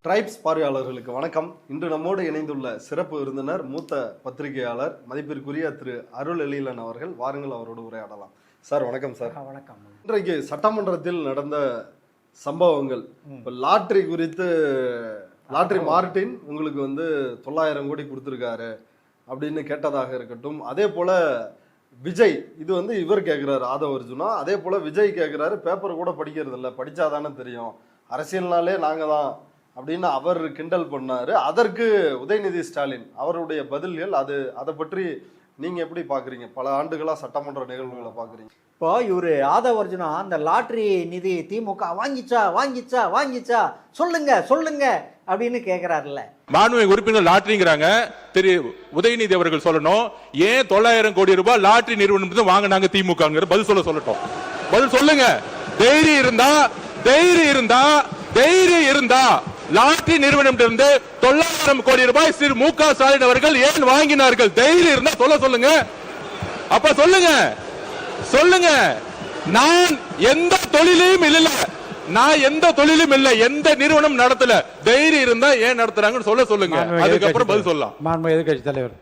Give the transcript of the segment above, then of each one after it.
Tribes பார்வையாளர்களுக்கு வணக்கம். இன்று நம்மோடு இணைந்துள்ள சிறப்பு விருந்தினர் மூத்த பத்திரிகையாளர் மதிப்பிற்குரிய திரு அருள் எழிலன் அவர்கள். வாருங்கள், அவரோடு உரையாடலாம். சார் வணக்கம். சார் வணக்கம். இன்றைக்கு சட்டமன்றத்தில் நடந்த சம்பவங்கள், இப்போ லாட்ரி குறித்து, லாட்ரி மார்டின் உங்களுக்கு 900 கோடி கொடுத்துருக்காரு அப்படின்னு கேட்டதாக இருக்கட்டும், அதே போல விஜய் இது இவர் கேட்குறாரு ஆதவ அர்ஜுனா, அதே போல விஜய் கேட்குறாரு பேப்பர் கூட படிக்கிறது இல்லை, படிச்சாதானே தெரியும், அரசியல்னாலே நாங்க தான் அப்படின்னு அவர் கிண்டல் பண்ணாரு. அதற்கு உதயநிதி ஸ்டாலின் அவருடைய பதில்கள், அதை பற்றி நீங்க எப்படி பாக்குறீங்க? பல ஆண்டுகளா சட்டமன்ற நிகழ்வுகளை பாக்குறீங்க. இப்போ இவரு ஆதவ அர்ஜுனா அந்த லாட்ரி நிதி திமுக வாங்கிச்சா சொல்லுங்க அப்படின்னு கேக்குறாருல்ல. மாண்புமிகு உறுப்பினர் லாட்டரிங்கிறாங்க. திரு உதயநிதி அவர்கள் சொல்லணும், ஏன் 900 கோடி ரூபாய் லாட்டரி நிறுவனம் வாங்கினாங்க திமுக? பதில் சொல்லட்டும். பதில் சொல்லுங்க. தைரியம் இருந்தா லாட்டரி நிறுவனம் 900 கோடி ரூபாய் திரு மு.க. ஸ்டாலின் அவர்கள் ஏன் வாங்கினார்கள்? தைரியம் இருந்தா சொல்லுங்க. அப்ப சொல்லுங்க. நான் எந்த தொழிலையும் இல்ல, எந்த நிறுவனம் நடத்தல. தைரியம் இருந்தா ஏன் நடத்துறாங்கன்னு சொல்லுங்க. அதுக்கப்புறம் பதில் சொல்லலாம். மாண்புமிகு எதிர்க்கட்சி தலைவர்,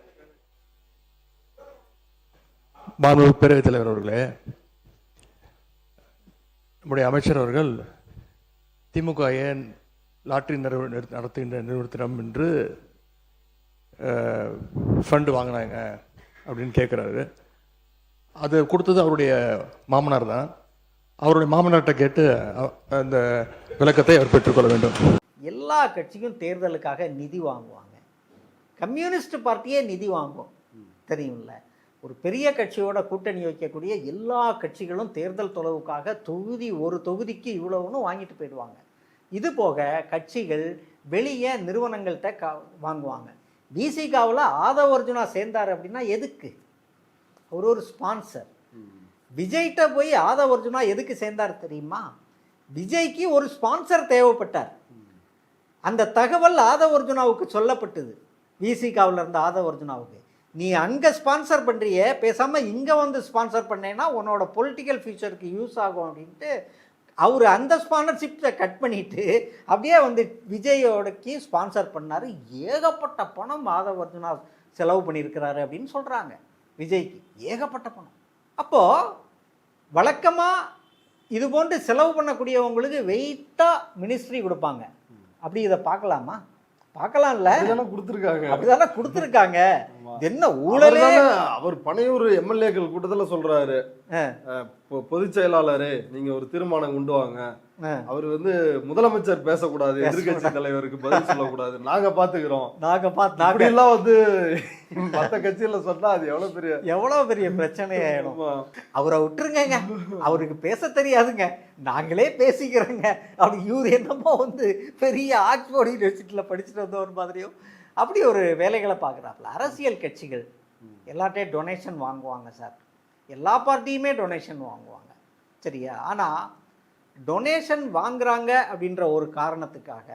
மாண்புமிகு பேரவைத் தலைவர் அவர்களே, நம்முடைய அமைச்சர் அவர்கள் திமுக ஏன் லாட்டரி நடத்துகின்ற நிறுவனத்திடம் என்று ஃபண்டு வாங்கினாங்க அப்படின்னு கேட்குறாரு. அது கொடுத்தது அவருடைய மாமனார் தான். அவருடைய மாமனார்கிட்ட கேட்டு அந்த விளக்கத்தை அவர் பெற்றுக்கொள்ள வேண்டும். எல்லா கட்சிக்கும் தேர்தலுக்காக நிதி வாங்குவாங்க. கம்யூனிஸ்ட் பார்ட்டியே நிதி வாங்கும், தெரியும்ல. ஒரு பெரிய கட்சியோட கூட்டணி வைக்கக்கூடிய எல்லா கட்சிகளும் தேர்தல் தொலைவுக்காக ஒரு தொகுதிக்கு இவ்வளவுன்னு வாங்கிட்டு போயிடுவாங்க. இது போக கட்சிகள் வெளியே நிறுவனங்கள்கிட்ட வாங்குவாங்க. விசிகாவில் ஆதவ அர்ஜுனா சேர்ந்தார் அப்படின்னா எதுக்கு? ஒரு ஸ்பான்சர். விஜய்கிட்ட போய் ஆதவ அர்ஜுனா எதுக்கு சேர்ந்தார் தெரியுமா? விஜய்க்கு ஒரு ஸ்பான்சர் தேவைப்பட்டார். அந்த தகவல் ஆதவ அர்ஜுனாவுக்கு சொல்லப்பட்டது. விசிகாவில் இருந்த ஆதவ அர்ஜுனாவுக்கு, நீ அங்கே ஸ்பான்சர் பண்ணுறிய, பேசாமல் இங்கே ஸ்பான்சர் பண்ணேன்னா உன்னோட பொலிட்டிக்கல் ஃபியூச்சருக்கு யூஸ் ஆகும் அப்படின்ட்டு அவர் அந்த ஸ்பான்சர்ஷிப்பை கட் பண்ணிவிட்டு அப்படியே விஜயோடக்கு ஸ்பான்சர் பண்ணார். ஏகப்பட்ட பணம் ஆதவ அர்ஜுனா செலவு பண்ணியிருக்கிறாரு அப்படின்னு சொல்கிறாங்க. விஜய்க்கு ஏகப்பட்ட பணம். அப்போது வழக்கமாக இது போன்று செலவு பண்ணக்கூடியவங்களுக்கு வெயிட்டாக மினிஸ்ட்ரி கொடுப்பாங்க. அப்படி இதை பார்க்கலாமா? பார்க்கலாம்ல. அப்படிதானே கொடுத்துருக்காங்க. என்ன ஊழலே? அவர் பனையூர் எம்எல்ஏக்கள் கூட்டத்தில் சொல்றாரு, பொதுச் செயலாளரே நீங்க ஒரு தீர்மானம் கொண்டு வாங்க, அவர் முதலமைச்சர் பேசக்கூடாது, எதிர்கட்சி தலைவருக்கு பதில் சொல்லக்கூடாது, நாங்க பாத்துக்கிறோம், மத்த கட்சியில சொன்னா அது எவ்வளவு பெரிய பிரச்சனையாயிடும். அவரை விட்டுருங்க, அவருக்கு பேச தெரியாதுங்க, நாங்களே பேசிக்கிறோங்க. அப்படி இவர் என்னமோ பெரிய ஆக்ஸ்போர்ட் யூனிவர்சிட்டியில படிச்சுட்டு வந்த ஒரு மாதிரியும் அப்படி ஒரு வேலைகளை பார்க்குறாப்புல. அரசியல் கட்சிகள் எல்லாட்டையும் டொனேஷன் வாங்குவாங்க சார். எல்லா பார்ட்டியுமே டொனேஷன் வாங்குவாங்க, சரியா? ஆனால் டொனேஷன் வாங்குறாங்க அப்படின்ற ஒரு காரணத்துக்காக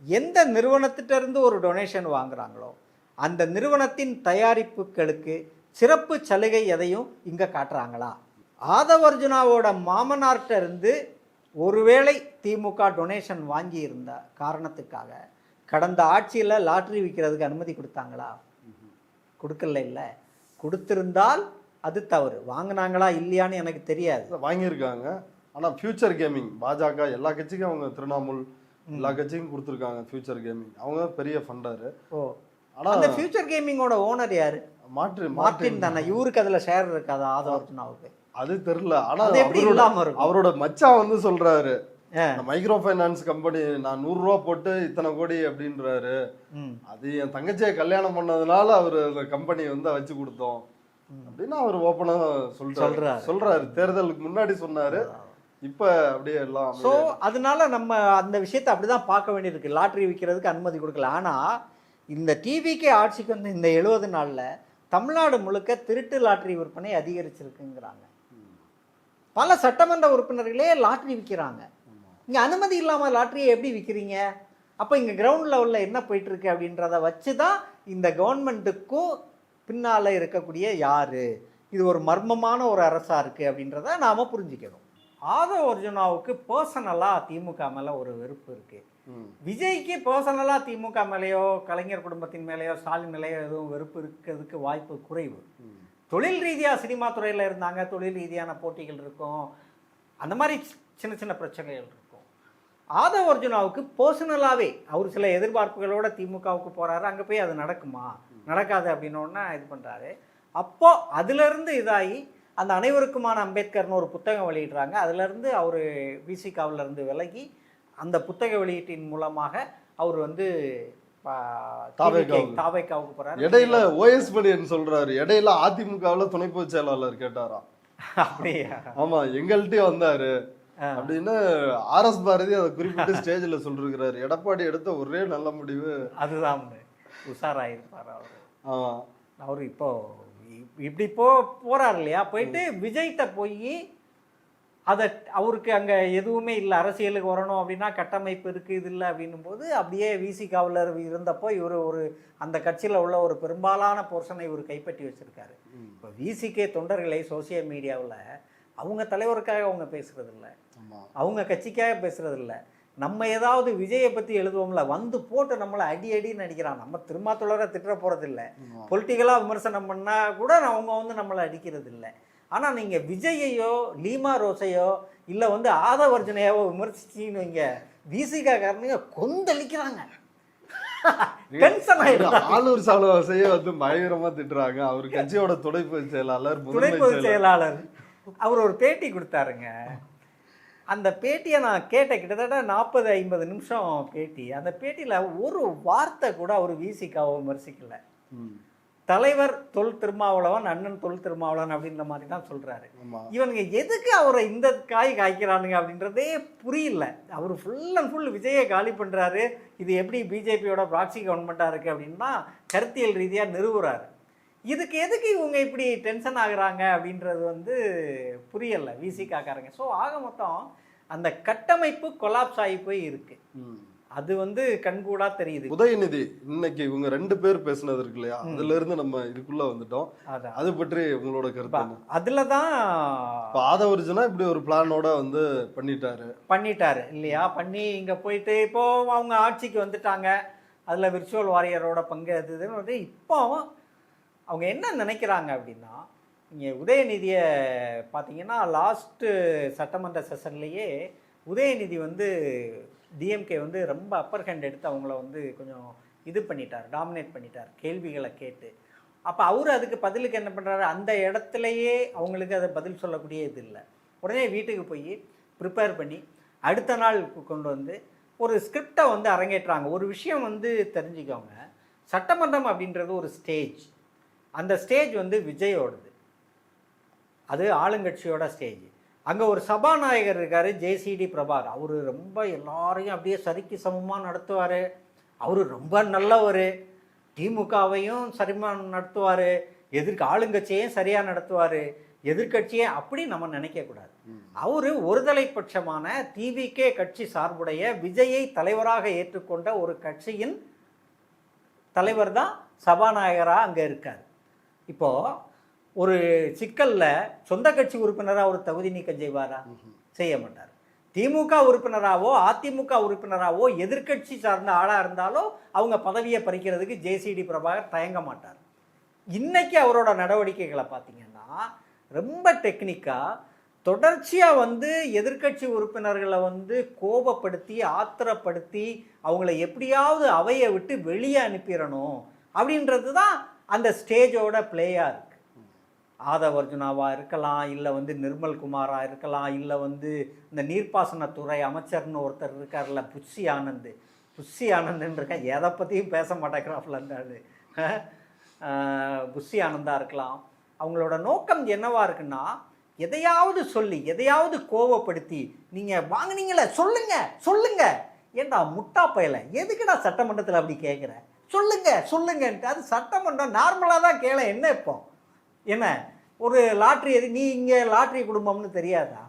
எந்த நிறுவனத்திட்டருந்து ஒரு டொனேஷன் வாங்குறாங்களோ அந்த நிறுவனத்தின் தயாரிப்புகளுக்கு சிறப்பு சலுகை எதையும் இங்கே காட்டுறாங்களா? ஆதவ அர்ஜுனாவோட மாமனார்கிட்ட இருந்து ஒருவேளை திமுக டொனேஷன் வாங்கி இருந்த காரணத்துக்காக கடந்த ஆட்சியில் லாட்ரி விற்கிறதுக்கு அனுமதி கொடுத்தாங்களா? கொடுக்கல. இல்லை, கொடுத்திருந்தால் அது தவறு. வாங்கினாங்களா இல்லையான்னு எனக்கு தெரியாது. வாங்கியிருக்காங்க. ஆனால் ஃபியூச்சர் கேமிங் பாஜக எல்லா கட்சிக்கும், அவங்க திரிணாமுல் எல்லா கட்சிக்கும் கொடுத்துருக்காங்க ஃபியூச்சர் கேமிங். அவங்க பெரிய ஃபண்டரு. ஆனால் அந்த ஃபியூச்சர் கேமிங்கோட ஓனர் யாரு? மார்டின் தானே. இவருக்கு அதில் ஷேர் இருக்காதா ஆதவ அர்ஜுனாவுக்கு? அது தெரியல. ஆனால் அவரோட மச்சான் சொல்றாரு, மைக்ரோ ஃபைனான்ஸ் கம்பெனி நான் 100 ரூபா போட்டு இத்தனை கோடி அப்படின்றாரு. அது என் தங்கச்சியை கல்யாணம் பண்ணதுனால அவரு அந்த கம்பெனி வச்சு கொடுத்தோம் அப்படின்னு அவர் ஓப்பனா சொல்றாரு. தேர்தலுக்கு முன்னாடி சொன்னாரு. இப்ப அப்படியே எல்லாம். ஸோ அதனால நம்ம அந்த விஷயத்தை அப்படிதான் பார்க்க வேண்டியிருக்கு. லாட்ரி விற்கிறதுக்கு அனுமதி கொடுக்கல. ஆனா இந்த டிவிக்கே ஆட்சிக்கு இந்த 70 நாள்ல தமிழ்நாடு முழுக்க திருட்டு லாட்ரி விற்பனை அதிகரிச்சிருக்குங்கிறாங்க. பல சட்டமன்ற உறுப்பினர்களே லாட்ரி விற்கிறாங்க. இங்கே அனுமதி இல்லாமல் லாட்ரியை எப்படி விற்கிறீங்க? அப்போ இங்கே கிரவுண்ட் லெவலில் என்ன போயிட்டுருக்கு அப்படின்றத வச்சு தான் இந்த கவர்மெண்ட்டுக்கும் பின்னால் இருக்கக்கூடிய யார், இது ஒரு மர்மமான ஒரு அரசாக இருக்குது அப்படின்றத நாம் புரிஞ்சுக்கணும். ஆதவ அர்ஜுனாவுக்கு பர்சனலாக திமுக மேலே ஒரு வெறுப்பு இருக்குது. விஜய்க்கு பர்சனலாக திமுக மேலேயோ கலைஞர் குடும்பத்தின் மேலேயோ ஸ்டாலின் மேலேயோ எதுவும் வெறுப்பு இருக்கிறதுக்கு வாய்ப்பு குறைவு. தொழில் ரீதியாக சினிமா துறையில் இருந்தாங்க, தொழில் ரீதியான போட்டிகள் இருக்கும், அந்த மாதிரி சின்ன சின்ன பிரச்சனைகள் இருக்கும். ஆதவ அர்ஜுனாவுக்கு பர்சனலாகவே அவர் சில எதிர்பார்ப்புகளோட திமுகவுக்கு போகிறாரு, அங்கே போய் அது நடக்குமா நடக்காது அப்படின்னோடனே இது பண்ணுறாரு. அப்போது அதிலிருந்து இதாகி அந்த அனைவருக்குமான அம்பேத்கர்னு ஒரு புத்தகம் வெளியிடுறாங்க. அதுலேருந்து அவர் விசிகாவிலேருந்து விலகி அந்த புத்தக வெளியீட்டின் மூலமாக அவர் வந்து தாவேக்காவுக்கு போகிறாரு. இடையில ஓஎஸ் மணியன் சொல்றாரு, இடையில அதிமுகவில் துணை பொதுச் செயலாளர் கேட்டாராம். அப்படியா? ஆமா, எங்கள்கிட்டயும் வந்தாரு அப்படின்னு ஆர்எஸ் பாரதி அதை குறிப்பிட்டு ஸ்டேஜில் சொல்லிருக்கிறாரு. எடப்பாடி எடுத்த ஒரே நல்ல முடிவு அதுதான், உஷாராயிருப்பார் அவர். ஆமா, அவர் இப்போ இப்படி போறாரு இல்லையா, போயிட்டு விஜய்கிட்ட போய் அதை அவருக்கு அங்கே எதுவுமே இல்லை, அரசியலுக்கு வரணும் அப்படின்னா கட்டமைப்பு இருக்குது இது இல்லை அப்படின்னும் போது அப்படியே விசிகாவில் இருந்தப்போ இவர் ஒரு அந்த கட்சியில் உள்ள ஒரு பெரும்பாலான போர்ஷனை இவர் கைப்பற்றி வச்சுருக்காரு. இப்போ விசிகே தொண்டர்களை சோசியல் மீடியாவில் அவங்க தலைவருக்காக அவங்க பேசுகிறதில்ல, அவங்க கட்சிக்காக பேசுகிறதில்ல. நம்ம ஏதாவது விஜயை பற்றி எழுதுவோம்ல, வந்து போட்டு நம்மளை அடின்னு அடிக்கிறான். நம்ம திரும்ப தொடர திட்டுற போகிறதில்ல, பொலிட்டிக்கலாக விமர்சனம் பண்ணால் கூட அவங்க வந்து நம்மளை அடிக்கிறது இல்லை. ஆனால் நீங்கள் விஜயையோ லீமா ரோஸையோ இல்லை வந்து ஆதவ அர்ஜுனையாவோ விமர்சிச்சின்னு வைங்க, விசிகா காரனுங்க கொந்தளிக்கிறாங்க, டென்ஷன் ஆயிடும். ஆளூர் சாலவாசையே வந்து பயங்கரமா திட்டுறாங்க. அவர் கட்சியோட துணை பொதுச் செயலாளர் அவர் ஒரு பேட்டி கொடுத்தாருங்க. அந்த பேட்டியை நான் கேட்டேன், கிட்டத்தட்ட 40-50 நிமிஷம் பேட்டி. அந்த பேட்டியில் ஒரு வார்த்தை கூட அவர் விசிகாவை விமர்சிக்கல. தலைவர் தொல் திருமாவளவன், அண்ணன் தொல் திருமாவளவன் அப்படின்ற மாதிரி தான் சொல்கிறாரு. இவனுங்க எதுக்கு அவரை இந்த காய்க்கிறானுங்க அப்படின்றதே புரியல. அவர் ஃபுல் அண்ட் ஃபுல் விஜயை காலி பண்ணுறாரு. இது எப்படி பிஜேபியோட ப்ராக்சி கவர்மெண்ட்டாக இருக்குது அப்படின்னா கருத்தியல் ரீதியாக நிறுவுறாரு. இதுக்கு எதுக்கு இவங்க இப்படி டென்ஷன் ஆகுறாங்க அப்படின்றது வந்து புரியலை விசிகாக்காரங்க. ஸோ ஆக மொத்தம் அந்த கட்டமைப்பு கொலாப்ஸ் ஆகி போய் இருக்கு. அது வந்து கண்கூடா தெரியுது. உதயநிதி இன்னைக்கு இவங்க 2 பேர் பேசுனது இருக்கு இல்லையா, அதுல இருந்து நம்ம இதுக்குள்ள வந்துட்டோம். அது பற்றி உங்களோட கருத்து? அதுலதான் ஆதவ அர்ஜுனா இப்படி ஒரு பிளானோட வந்து பண்ணிட்டாரு இல்லையா. பண்ணி இங்க போயிட்டு இப்போ அவங்க ஆட்சிக்கு வந்துட்டாங்க. அதுல விர்ச்சுவல் வாரியரோட பங்கு அதுன்னு வந்து இப்போ அவங்க என்ன நினைக்கிறாங்க அப்படின்னா, இங்கே உதயநிதியை பார்த்தீங்கன்னா லாஸ்ட்டு சட்டமன்ற செஷன்லேயே உதயநிதி வந்து டிஎம்கே வந்து ரொம்ப அப்பர் ஹேண்ட் எடுத்து அவங்கள வந்து கொஞ்சம் இது பண்ணிட்டார், டாமினேட் பண்ணிட்டார் கேள்விகளை கேட்டு. அப்போ அவர் அதுக்கு பதிலுக்கு என்ன பண்ணுறாரு, அந்த இடத்துலையே அவங்களுக்கு அதை பதில் சொல்லக்கூடிய இது இல்லை. உடனே வீட்டுக்கு போய் ப்ரிப்பேர் பண்ணி அடுத்த நாள் கொண்டு வந்து ஒரு ஸ்கிரிப்டை வந்து அரங்கேற்றாங்க. ஒரு விஷயம் வந்து தெரிஞ்சுக்கோங்க, சட்டமன்றம் அப்படின்றது ஒரு ஸ்டேஜ். அந்த ஸ்டேஜ் வந்து விஜயோடது, அது ஆளுங்கட்சியோட ஸ்டேஜ். அங்கே ஒரு சபாநாயகர் இருக்கார், ஜேசிடி பிரபாகர். அவர் ரொம்ப எல்லாரையும் அப்படியே சரிக்கு சமமாக நடத்துவார். அவர் ரொம்ப நல்லவர், திமுகவையும் சரிமாக நடத்துவார், ஆளுங்கட்சியையும் சரியாக நடத்துவார், எதிர்கட்சியை அப்படி நம்ம நினைக்கக்கூடாது. அவர் ஒருதலை பட்சமான டிவிகே கட்சி சார்புடைய விஜயை தலைவராக ஏற்றுக்கொண்ட ஒரு கட்சியின் தலைவர் தான் சபாநாயகராக அங்கே இருக்கார். இப்போது ஒரு சிக்கலில் சொந்த கட்சி உறுப்பினராக ஒரு தகுதி நீக்கம் செய்வாரா? செய்ய மாட்டார். திமுக உறுப்பினராகவோ அதிமுக உறுப்பினராகவோ எதிர்கட்சி சார்ந்த ஆளாக இருந்தாலோ அவங்க பதவியை பறிக்கிறதுக்கு ஜேசிடி பிரபாகர் தயங்க மாட்டார். இன்னைக்கு அவரோட நடவடிக்கைகளை பார்த்தீங்கன்னா ரொம்ப டெக்னிக்காக தொடர்ச்சியாக வந்து எதிர்கட்சி உறுப்பினர்களை வந்து கோபப்படுத்தி ஆத்திரப்படுத்தி அவங்கள எப்படியாவது அவையை விட்டு வெளியே அனுப்பிடணும் அப்படின்றது தான் அந்த ஸ்டேஜோட பிளேயாக இருக்குது. ஆதவ அர்ஜுனாவாக இருக்கலாம், இல்லை வந்து நிர்மல் குமாராக இருக்கலாம், இல்லை வந்து இந்த நீர்ப்பாசனத்துறை அமைச்சர்னு ஒருத்தர் இருக்கார்ல புஷி ஆனந்த்ன்னு இருக்கேன், எதை பற்றியும் பேச மாட்டேங்கிறாப்புல இருந்தாரு. புஷி ஆனந்தாக இருக்கலாம். அவங்களோட நோக்கம் என்னவா இருக்குன்னா, எதையாவது சொல்லி எதையாவது கோவப்படுத்தி நீங்கள் வாங்கினீங்களே சொல்லுங்க ஏண்டா முட்டா பயலை, எதுக்குடா சட்டமன்றத்தில் அப்படி கேட்குற, சொல்லுங்கன்ட்டு. அது சட்டமன்றம் நார்மலாக தான் கேள. என்ன இப்போ என்ன ஒரு லாட்ரி, நீ இங்கே லாட்ரி குடும்பம்னு தெரியாதா?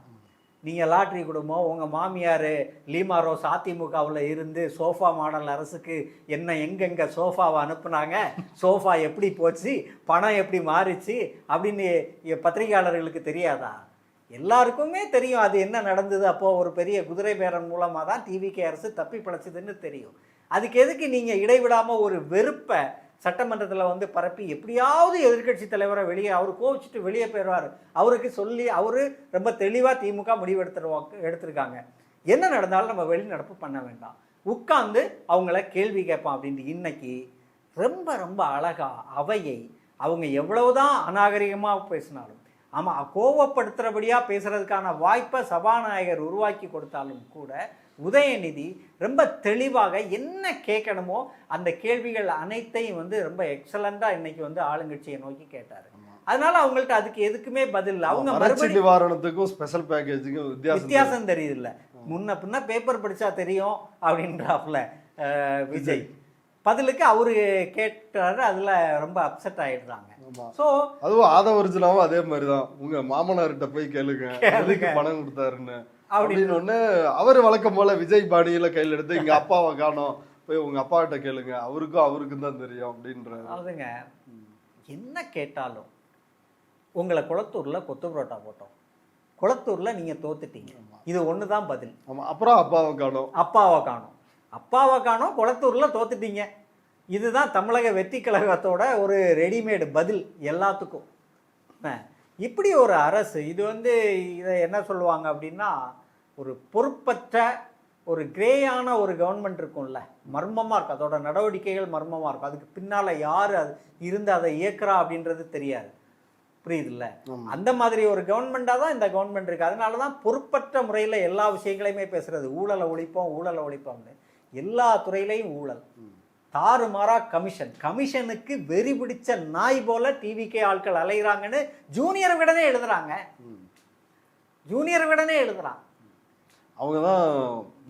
நீங்கள் லாட்ரி குடும்பம், உங்கள் மாமியார் லீமா ரோஸ் அதிமுகவில் இருந்து சோஃபா மாடல் அரசுக்கு என்ன எங்கெங்கே சோஃபாவை அனுப்புனாங்க, சோஃபா எப்படி போச்சு, பணம் எப்படி மாறிச்சு அப்படின்னு பத்திரிகையாளர்களுக்கு தெரியாதா? எல்லாருக்குமே தெரியும் அது என்ன நடந்தது. அப்போது ஒரு பெரிய குதிரை பேரன் மூலமாக தான் டிவிகே அரசு தப்பி பிழைச்சதுன்னு தெரியும். அதுக்கு எதுக்கு நீங்கள் இடைவிடாமல் ஒரு வெறுப்பை சட்டமன்றத்தில் வந்து பரப்பி எப்படியாவது எதிர்க்கட்சி தலைவரை வெளியே அவர் கோவிச்சுட்டு வெளியே போயிடுவார் அவருக்கு சொல்லி அவர் ரொம்ப தெளிவாக திமுக முடிவு எடுத்திருக்காங்க. என்ன நடந்தாலும் நம்ம வெளிநடப்பு பண்ண வேண்டாம், உட்கார்ந்து அவங்கள கேள்வி கேட்பான் அப்படின்ட்டு இன்னைக்கு ரொம்ப ரொம்ப அழகா அவையை அவங்க எவ்வளவுதான் அநாகரிகமாக பேசினாலும் ஆமாம் கோவப்படுத்துகிறபடியாக பேசுகிறதுக்கான வாய்ப்பை சபாநாயகர் உருவாக்கி கொடுத்தாலும் கூட உதயநிதி ரொம்ப தெளிவாக என்ன கேட்கணுமோ அந்த கேள்விகள் அனைத்தையும் வந்து ரொம்ப எக்ஸலண்டாக இன்னைக்கு வந்து ஆளுங்கட்சியை நோக்கி கேட்டார். அதனால அவங்கள்ட்ட அதுக்கு எதுக்குமே பதில் இல்லை. அவங்க மறுபடியும் நிவாரணத்துக்கும் ஸ்பெஷல் பேக்கேஜுக்கும் வித்தியாசம் தெரியுது இல்லை. முன்ன பின்ன பேப்பர் படித்தா தெரியும் அப்படின்றாப்புல விஜய் பதிலுக்கு அவரு கேட்டாரு, அதுல ரொம்ப அப்செட் ஆயிடுறாங்க. ஸோ அதுவும் ஆதவர்ஜுனாவும் அதே மாதிரிதான், உங்க மாமனார்கிட்ட போய் கேளுங்க எதுக்கு பணம் கொடுத்தாருன்னு அப்படின்னு ஒண்ணு அவரு வழக்கம் போல விஜய் பாணியில கையில் எடுத்து இங்க அப்பாவை காணோம் போய் உங்க அப்பா கிட்ட கேளுங்க அவருக்கும் தான் தெரியும் அப்படின்ற. அதுங்க என்ன கேட்டாலும் உங்களை குளத்தூர்ல கொத்து புரோட்டா போட்டோம், குளத்தூர்ல நீங்க தோத்துட்டீங்க, இது ஒண்ணுதான் பதில். அப்புறம் அப்பாவை காணோம் குளத்தூர்ல தோத்துட்டீங்க, இதுதான் தமிழக வெற்றி கழகத்தோட ஒரு ரெடிமேடு பதில் எல்லாத்துக்கும். இப்படி ஒரு அரசு இது வந்து இதை என்ன சொல்லுவாங்க அப்படின்னா ஒரு பொறுப்பற்ற ஒரு கிரேயான ஒரு கவர்மெண்ட் இருக்கும்ல, மர்மமாக இருக்கும், அதோட நடவடிக்கைகள் மர்மமாக இருக்கும், அதுக்கு பின்னால் யார் அது இருந்து அதை இயக்குறா அப்படின்றது தெரியாது, புரியுதுல்ல? அந்த மாதிரி ஒரு கவர்மெண்ட்டாக தான் இந்த கவர்மெண்ட் இருக்குது. அதனால தான் பொறுப்பற்ற முறையில் எல்லா விஷயங்களையுமே பேசுறது, ஊழலை ஒழிப்போம்னு. எல்லா துறையிலையும் ஊழல், தாறுமாறா கமிஷனுக்கு வெறி பிடிச்ச நாய் போல டிவிகே ஆட்கள் அலைகிறாங்கன்னு ஜூனியர் விடனே எழுதுறான். அவங்கதான்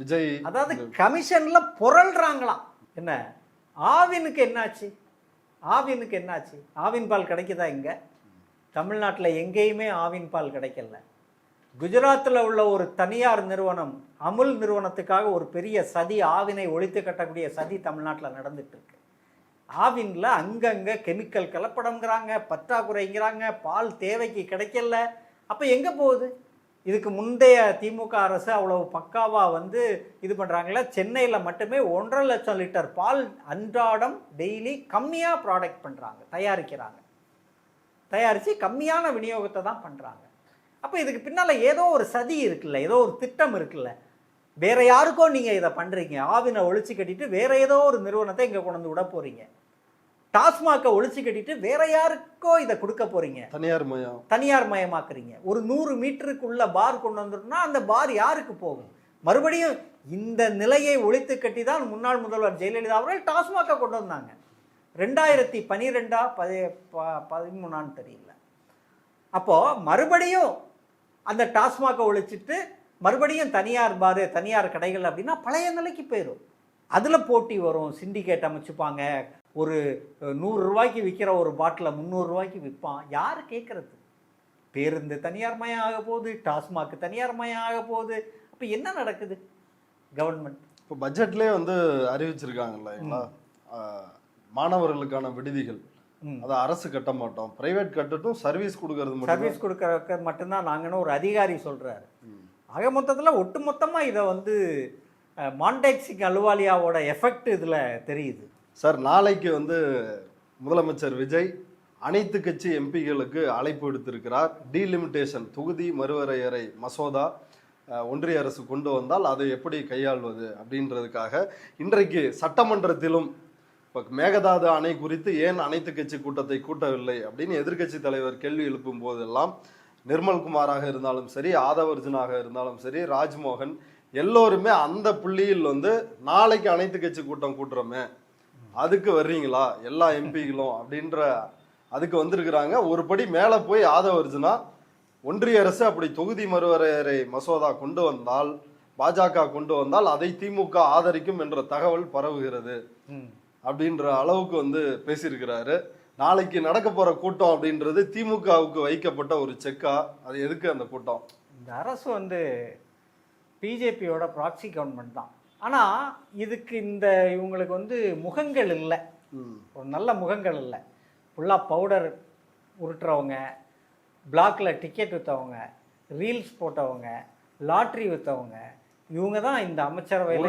விஜய், அதாவது கமிஷன்ல புரள்றாங்களாம். என்ன ஆவினுக்கு என்னாச்சு? ஆவின் பால் கிடைக்குதா? இங்க தமிழ்நாட்டில் எங்கேயுமே ஆவின் பால் கிடைக்கல. குஜராத்தில் உள்ள ஒரு தனியார் நிறுவனம் அமுல் நிறுவனத்துக்காக ஒரு பெரிய சதி, ஆவினை ஒழித்து கட்டக்கூடிய சதி தமிழ்நாட்டில் நடந்துட்டு இருக்கு. ஆவின்ல அங்கங்கே கெமிக்கல் கலப்படங்கிறாங்க, பற்றாக்குறைங்கிறாங்க, பால் தேவைக்கு கிடைக்கல. அப்போ எங்கே போகுது? இதுக்கு முந்தைய திமுக அரசு அவ்வளவு பக்காவாக வந்து இது பண்ணுறாங்களே. சென்னையில் மட்டுமே 1.5 லட்சம் லிட்டர் பால் அன்றாடம் டெய்லி கம்மியாக ப்ராடக்ட் பண்ணுறாங்க, தயாரித்து கம்மியான விநியோகத்தை தான் பண்ணுறாங்க. அப்போ இதுக்கு பின்னால் ஏதோ ஒரு சதி இருக்குல்ல, ஏதோ ஒரு திட்டம் இருக்குல்ல. வேற யாருக்கோ நீங்கள் இதை பண்ணுறீங்க, ஆவினை ஒழிச்சு கட்டிட்டு வேற ஏதோ ஒரு நிறுவனத்தை இங்கே கொண்டு வந்து விட போகிறீங்க. டாஸ்மாகை ஒழிச்சு கட்டிட்டு வேற யாருக்கோ இதை கொடுக்க போகிறீங்க, தனியார் மயமாக்குறீங்க. ஒரு 100 மீட்டருக்குள்ள பார் கொண்டு வந்துட்டோம்னா அந்த பார் யாருக்கு போகும்? மறுபடியும் இந்த நிலையை ஒழித்து கட்டி தான் முன்னாள் முதல்வர் ஜெயலலிதா அவர்கள் டாஸ்மாகை கொண்டு வந்தாங்க. 2012 13 தெரியல. அப்போது மறுபடியும் அந்த டாஸ்மாகை ஒழிச்சிட்டு மறுபடியும் தனியார் பாரு, தனியார் கடைகள் அப்படின்னா பழைய நிலைக்கு போயிடும். அதில் போட்டி வரும், சிண்டிகேட் அமைச்சுப்பாங்க. ஒரு 100 ரூபாய்க்கு விற்கிற ஒரு பாட்டில் 300 ரூபாய்க்கு விற்பான். யார் கேட்குறது? பேருந்து தனியார் மயம் ஆக போகுது, டாஸ்மாக் தனியார் மயம் ஆக போகுது. அப்போ என்ன நடக்குது? கவர்மெண்ட் இப்போ பட்ஜெட்லேயே வந்து அறிவிச்சிருக்காங்கல்ல, மாணவர்களுக்கான விடுதிகள் அதை அரசு கட்ட மாட்டோம், பிரைவேட் கட்டட்டும், சர்வீஸ் கொடுக்கறதுக்கு மட்டும்தான் நாங்கன்னு ஒரு அதிகாரி சொல்றாரு. ஆக மொத்தத்தில் ஒட்டு மொத்தமாக இதை வந்து மான்டேக்சிங் அலுவாலியாவோட எஃபெக்ட் இதில் தெரியுது. சார், நாளைக்கு வந்து முதலமைச்சர் விஜய் அனைத்து கட்சி எம்பிகளுக்கு அழைப்பு விடுத்திருக்கிறார். டீலிமிட்டேஷன் தொகுதி மறுவரையறை மசோதா ஒன்றிய அரசு கொண்டு வந்தால் அதை எப்படி கையாள்வது அப்படின்றதுக்காக இன்றைக்கு சட்டமன்றத்திலும் இப்போ மேகதாது அணை குறித்து ஏன் அனைத்து கட்சி கூட்டத்தை கூட்டவில்லை அப்படின்னு எதிர்கட்சி தலைவர் கேள்வி எழுப்பும் போதெல்லாம் நிர்மல்குமாராக இருந்தாலும் சரி, ஆதவர்ஜுனாக இருந்தாலும் சரி, ராஜ்மோகன் எல்லோருமே அந்த புள்ளியில் வந்து நாளைக்கு அனைத்து கட்சி கூட்டம் கூட்டுறோமே, அதுக்கு வர்றீங்களா எல்லா எம்பிகளும் அப்படின்ற அதுக்கு வந்திருக்கிறாங்க. ஒரு படி மேலே போய் ஆதவர்ஜுனா ஒன்றிய அரசு அப்படி தொகுதி மறுவரையறை மசோதா கொண்டு வந்தால், பாஜக கொண்டு வந்தால் அதை திமுக ஆதரிக்கும் என்ற தகவல் பரவுகிறது அப்படின்ற அளவுக்கு வந்து பேசியிருக்கிறாரு. நாளைக்கு நடக்க போற கூட்டம் அப்படின்றது திமுகவுக்கு வைக்கப்பட்ட ஒரு செக்கா? அது எதுக்கு அந்த கூட்டம்? இந்த அரசு வந்து பிஜேபியோட ப்ராக்சி கவர்மெண்ட் தான். ஆனால் இதுக்கு இவங்களுக்கு வந்து முகங்கள் இல்லை, ஒரு நல்ல முகங்கள் இல்லை. ஃபுல்லாக பவுடர் உருட்டுறவங்க, பிளாக்ல டிக்கெட் விற்றவங்க, ரீல்ஸ் போட்டவங்க, லாட்ரி விற்றவங்க, இவங்க தான் இந்த அமைச்சரவையில்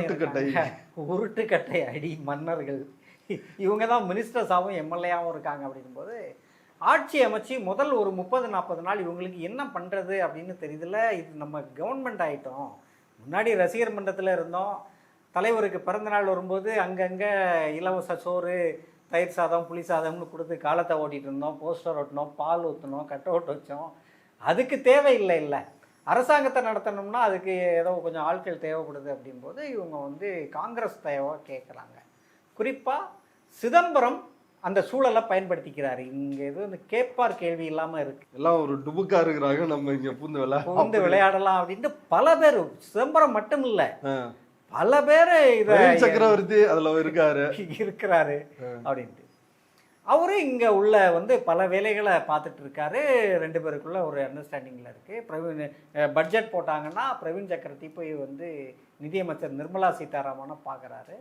உருட்டுக்கட்டை அடி மன்னர்கள். இவங்க தான் மினிஸ்டர்ஸாகவும் எம்எல்ஏவாகவும் இருக்காங்க. அப்படிங்கும்போது ஆட்சி அமைச்சு முதல் ஒரு 30-40 நாள் இவங்களுக்கு என்ன பண்ணுறது அப்படின்னு தெரியுதுல்ல. இது நம்ம கவர்மெண்ட் ஆகிட்டோம். முன்னாடி ரசிகர் மன்றத்தில் இருந்தோம். தலைவருக்கு பிறந்தநாள் வரும்போது அங்கங்கே இலவச சோறு, தயிர் சாதம், புளி சாதம்னு கொடுத்து காலத்தை ஓட்டிகிட்டு இருந்தோம். போஸ்டர் ஓட்டினோம், பால் ஊற்றினோம், கட் அவுட் வச்சோம். அதுக்கு தேவையில்லை. இல்லை, அரசாங்கத்தை நடத்தணும்னா அதுக்கு ஏதோ கொஞ்சம் ஆட்கள் தேவைப்படுது. அப்படிங்கும்போது இவங்க வந்து காங்கிரஸ் தயவாக கேட்குறாங்க. குறிப்பாக சிதம்பரம் அந்த சூழலை பயன்படுத்திக்கிறாரு. இங்கே எதுவும் இந்த கேட்பார் கேள்வி இல்லாமல் இருக்கு. எல்லாம் ஒரு டுபுக்கா இருக்கிறாங்க, நம்ம இங்கே பூந்து விளையாடலாம் அப்படின்ட்டு பல பேர், சிதம்பரம் மட்டும் இல்லை, பல பேர் இதை சக்கரவர்த்தி அதில் இருக்கிறாரு அப்படின்ட்டு அவரு இங்கே உள்ள வந்து பல வேலைகளை பார்த்துட்டு இருக்காரு. 2 பேருக்குள்ள ஒரு அண்டர்ஸ்டாண்டிங்கில் இருக்குது. பிரவீன் பட்ஜெட் போட்டாங்கன்னா பிரவீன் சக்கரவர்த்தி போய் வந்து நிதியமைச்சர் நிர்மலா சீதாராமனை பார்க்குறாரு.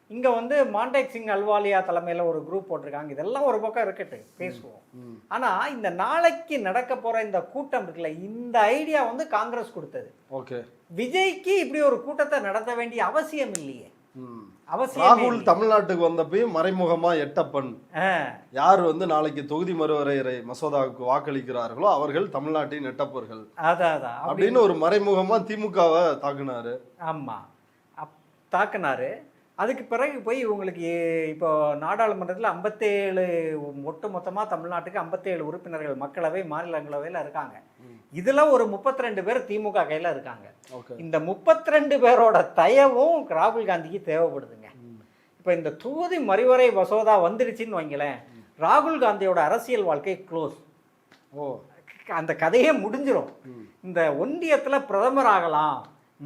இங்கே வந்து மாண்டேக் சிங் அல்வாலியா தலைமையில் ஒரு குரூப் போட்டிருக்காங்க. இதெல்லாம் ஒரு பக்கம் இருக்கட்டு, பேசுவோம். ஆனால் இந்த நாளைக்கு நடக்க போகிற இந்த கூட்டம் இருக்குல்ல, இந்த ஐடியா வந்து காங்கிரஸ் கொடுத்தது. ஓகே, விஜய்க்கு இப்படி ஒரு கூட்டத்தை நடத்த வேண்டிய அவசியம் இல்லையே. ராகுல் தமிழ்நாட்டுக்கு வந்தப்பையும் மறைமுகமா எட்டப்பன் யார் வந்து நாளைக்கு தொகுதி மறுவரையறை மசோதாவுக்கு வாக்களிக்கிறார்களோ அவர்கள் தமிழ்நாட்டின் எட்டப்பர்கள் அப்படின்னு ஒரு மறைமுகமா திமுகவை தாக்குனாரு. ஆமா, தாக்குனாரு. அதுக்கு பிறகு போய் இவங்களுக்கு இப்போ நாடாளுமன்றத்தில் 57 ஒட்டு மொத்தமாக தமிழ்நாட்டுக்கு 57 உறுப்பினர்கள் மக்களவை மாநிலங்களவையில் இருக்காங்க. இதில் ஒரு 32 பேர் திமுக கையில் இருக்காங்க. இந்த 32 பேரோட தயவும் ராகுல் காந்திக்கு தேவைப்படுதுங்க. இப்போ இந்த தொகுதி மறுவரை மசோதா வந்துடுச்சின்னு வைங்களேன், ராகுல் காந்தியோட அரசியல் வாழ்க்கை க்ளோஸ். அந்த கதையே முடிஞ்சிடும். இந்த ஒன்றியத்தில் பிரதமர் ஆகலாம்,